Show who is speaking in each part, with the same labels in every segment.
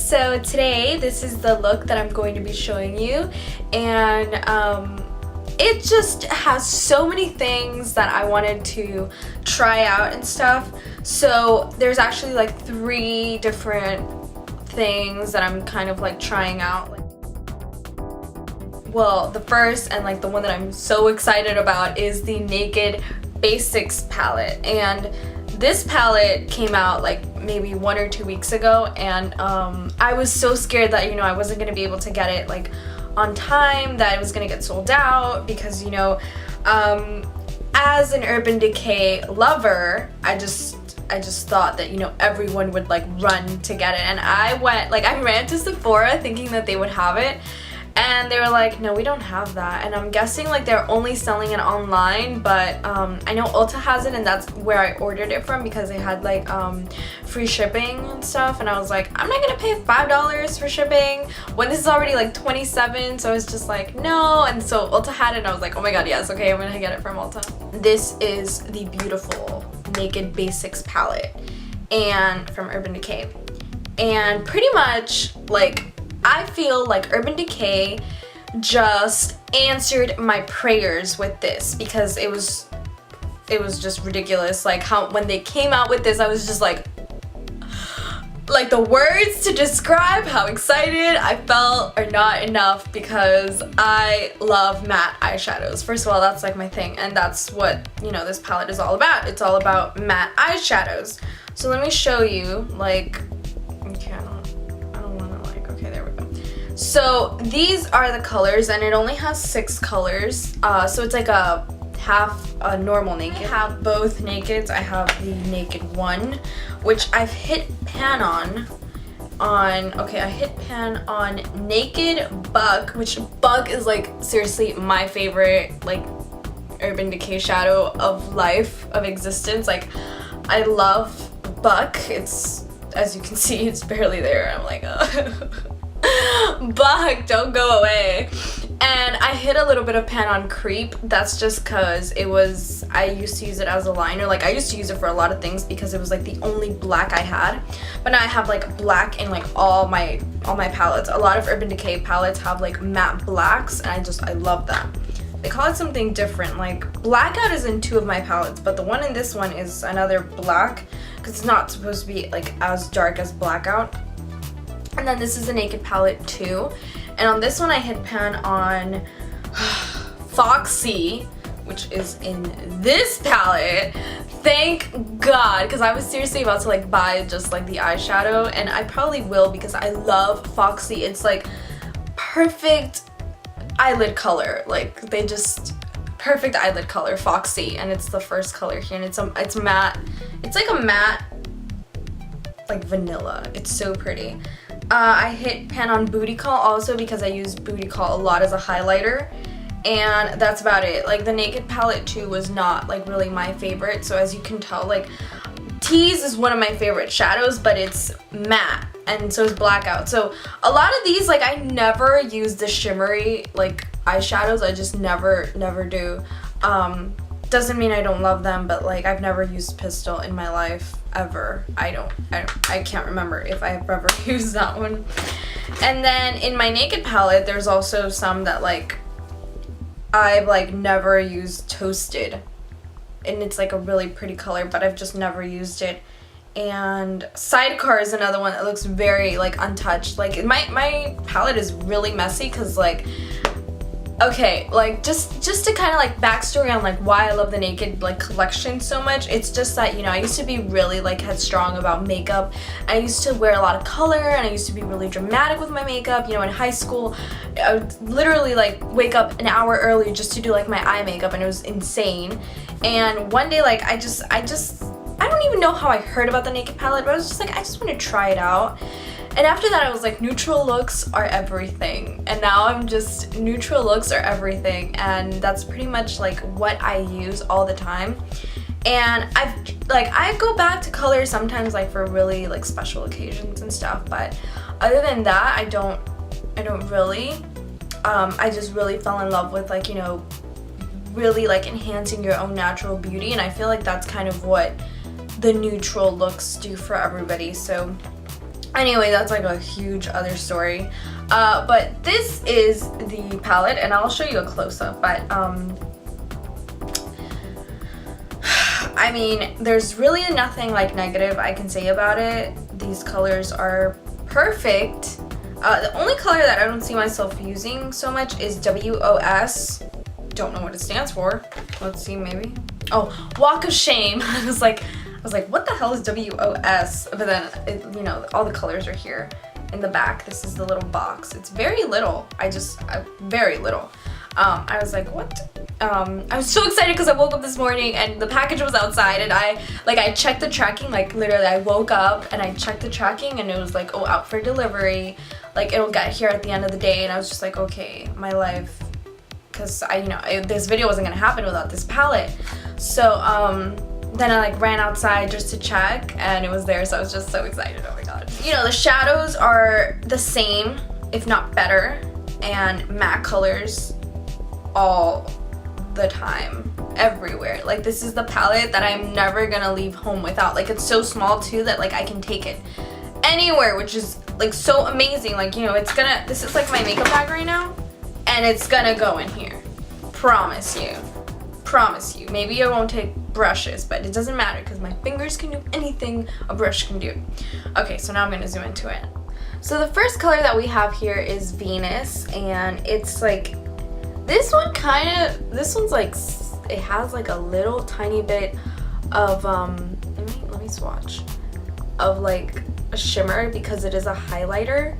Speaker 1: So today this is the look that I'm going to be showing you, and it just has so many things that I wanted to try out and stuff. So there's actually like 3 different things that I'm kind of like trying out. Well, the first and like the one that I'm so excited about is the Naked Basics palette, and this palette came out like maybe 1 or 2 weeks ago, and I was so scared that, you know, I wasn't gonna be able to get it like on time, that it was gonna get sold out, because, you know, as an Urban Decay lover, I just thought that, you know, everyone would like run to get it, and I ran to Sephora thinking that they would have it, and they were like, no, we don't have that. And I'm guessing like they're only selling it online, but I know Ulta has it, and that's where I ordered it from because they had like free shipping and stuff, and I was like, I'm not gonna pay $5 for shipping when this is already like $27, so I was just like, no. And so Ulta had it, and I was like, oh my god, yes, okay, I'm gonna get it from Ulta. This is the beautiful Naked Basics palette, and from Urban Decay, and pretty much like I feel like Urban Decay just answered my prayers with this, because it was just ridiculous. Like how when they came out with this, I was just like the words to describe how excited I felt are not enough, because I love matte eyeshadows. First of all, that's like my thing, and that's what, you know, this palette is all about. It's all about matte eyeshadows. So let me show you, like, okay, I don't want to, like, okay, there we go. So these are the colors, and it only has 6 colors. So it's like a half a normal naked. I have both nakeds. I have the naked one, which I've hit pan on okay, I hit pan on Naked Buck, which Buck is like seriously my favorite like Urban Decay shadow of life, of existence. Like I love Buck. It's, as you can see, it's barely there. I'm like, Buck, don't go away. And I hit a little bit of pan on Creep. That's just because I used to use it as a liner. Like I used to use it for a lot of things because it was like the only black I had. But now I have like black in like all my palettes. A lot of Urban Decay palettes have like matte blacks, and I love that. They call it something different. Like Blackout is in 2 of my palettes, but the one in this one is another black, because it's not supposed to be like as dark as Blackout. And then this is a Naked palette too. And on this one I hit pan on Foxy, which is in this palette. Thank God, because I was seriously about to like buy just like the eyeshadow, and I probably will because I love Foxy. It's like perfect eyelid color. Like they just perfect eyelid color, Foxy, and it's the first color here, and it's matte. It's like a matte like vanilla. It's so pretty. I hit pan on Booty Call also because I use Booty Call a lot as a highlighter, and that's about it. Like the Naked palette too was not like really my favorite, so as you can tell, like Tease is one of my favorite shadows, but it's matte, and so is Blackout. So a lot of these, like I never use the shimmery like eyeshadows. I just never do. Doesn't mean I don't love them, but like I've never used Pistol in my life ever. I can't remember if I have ever used that one. And then in my Naked palette, there's also some that like I've like never used. Toasted, and it's like a really pretty color, but I've just never used it. And Sidecar is another one that looks very like untouched. Like my palette is really messy because like, okay, like just to kind of like backstory on like why I love the Naked like collection so much. It's just that, you know, I used to be really like headstrong about makeup. I used to wear a lot of color, and I used to be really dramatic with my makeup. You know, in high school, I would literally like wake up an hour early just to do like my eye makeup, and it was insane. And one day, like I don't even know how I heard about the Naked palette, but I was just like, I just want to try it out. And after that I was like, neutral looks are everything. And now I'm just, neutral looks are everything, and that's pretty much like what I use all the time. And I go back to color sometimes like for really like special occasions and stuff, but other than that I don't really. I just really fell in love with like, you know, really like enhancing your own natural beauty, and I feel like that's kind of what the neutral looks do for everybody. So Anyway, that's like a huge other story. But this is the palette, and I'll show you a close-up, but I mean, there's really nothing like negative I can say about it. These colors are perfect. The only color that I don't see myself using so much is WOS. Don't know what it stands for. Let's see, maybe. Oh, Walk of Shame. I was like, what the hell is WOS? But then, you know, all the colors are here in the back. This is the little box. It's very little. Very little. I was like, what? I was so excited because I woke up this morning and the package was outside, and I checked the tracking, like literally I woke up and I checked the tracking and it was like, oh, out for delivery. Like it'll get here at the end of the day, and I was just like, okay, my life, because this video wasn't gonna happen without this palette. So then I like ran outside just to check and it was there, so I was just so excited. Oh my god. You know, the shadows are the same, if not better, and matte colors all the time, everywhere. Like this is the palette that I'm never gonna leave home without. Like it's so small too that like I can take it anywhere, which is like so amazing. Like, you know, this is like my makeup bag right now, and it's gonna go in here. Promise you. Maybe I won't take brushes, but it doesn't matter because my fingers can do anything a brush can do. Okay, so now I'm gonna zoom into it. So the first color that we have here is Venus, and it's like this one's like, it has like a little tiny bit of let me swatch, of like a shimmer because it is a highlighter.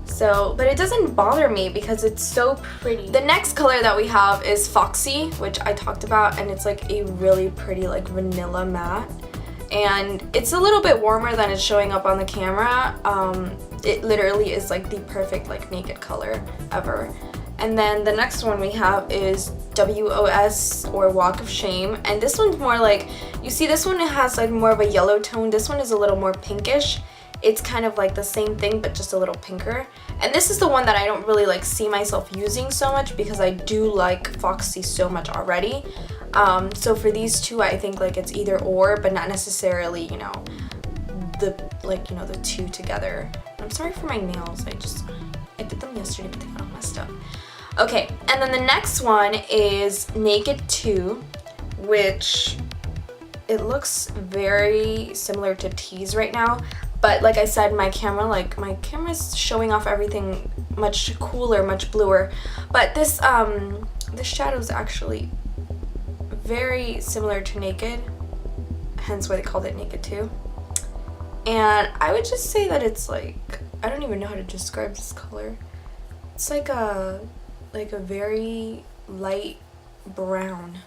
Speaker 1: So, but it doesn't bother me because it's so pretty. The next color that we have is Foxy, which I talked about, and it's like a really pretty like vanilla matte. And it's a little bit warmer than it's showing up on the camera. It literally is like the perfect like naked color ever. And then the next one we have is WOS, or Walk of Shame, and this one's more like, you see this one has like more of a yellow tone. This one is a little more pinkish. It's kind of like the same thing but just a little pinker. And this is the one that I don't really like see myself using so much because I do like Foxy so much already. So for these two I think like it's either or, but not necessarily, you know, the two together. I'm sorry for my nails. I did them yesterday but they got all messed up. Okay, and then the next one is Naked 2, which it looks very similar to Tease right now, but like I said, my camera's showing off everything much cooler, much bluer. But this shadow is actually very similar to Naked, hence why they called it Naked 2. And I would just say that it's like, I don't even know how to describe this color. It's like a very light brown.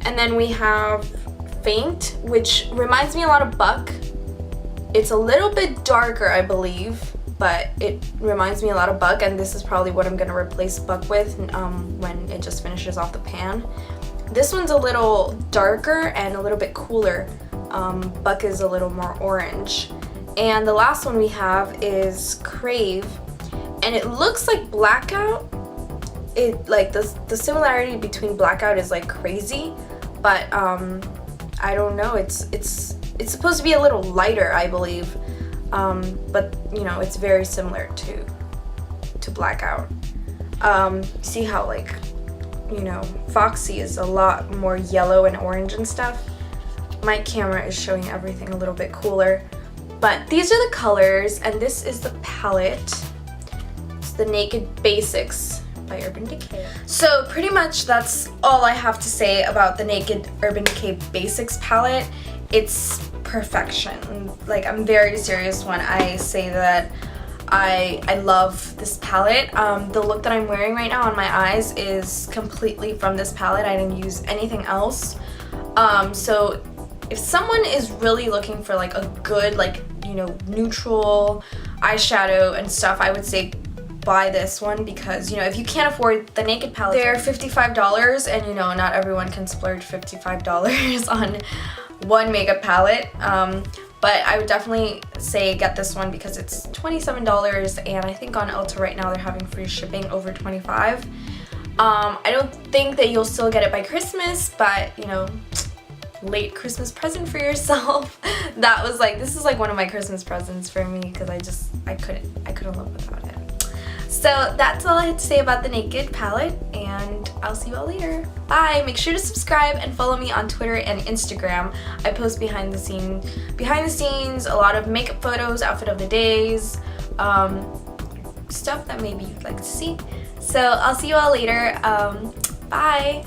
Speaker 1: And then we have Faint, which reminds me a lot of Buck. It's a little bit darker, I believe, but it reminds me a lot of Buck, and this is probably what I'm gonna replace Buck with when it just finishes off the pan. This one's a little darker and a little bit cooler. Buck is a little more orange. And the last one we have is Crave, and it looks like Blackout. It like the similarity between Blackout is like crazy, but I don't know. It's supposed to be a little lighter, I believe, but you know, it's very similar to Blackout. See how like, you know, Foxy is a lot more yellow and orange and stuff. My camera is showing everything a little bit cooler, but these are the colors, and this is the palette. It's the Naked Basics by Urban Decay. So pretty much that's all I have to say about the Naked Urban Decay Basics palette. It's perfection. Like, I'm very serious when I say that I love this palette. The look that I'm wearing right now on my eyes is completely from this palette. I didn't use anything else. So if someone is really looking for like a good, like, you know, neutral eyeshadow and stuff, I would say buy this one, because, you know, if you can't afford the Naked palette, they're $55, and you know, not everyone can splurge $55 on one makeup palette. But I would definitely say get this one because it's $27, and I think on Ulta right now they're having free shipping over $25. I don't think that you'll still get it by Christmas, but you know, late Christmas present for yourself. That was like, this is like one of my Christmas presents for me because I couldn't live without it. So that's all I had to say about the Naked palette, and I'll see you all later. Bye! Make sure to subscribe and follow me on Twitter and Instagram. I post behind the scenes, a lot of makeup photos, outfit of the days, stuff that maybe you'd like to see. So I'll see you all later. Bye!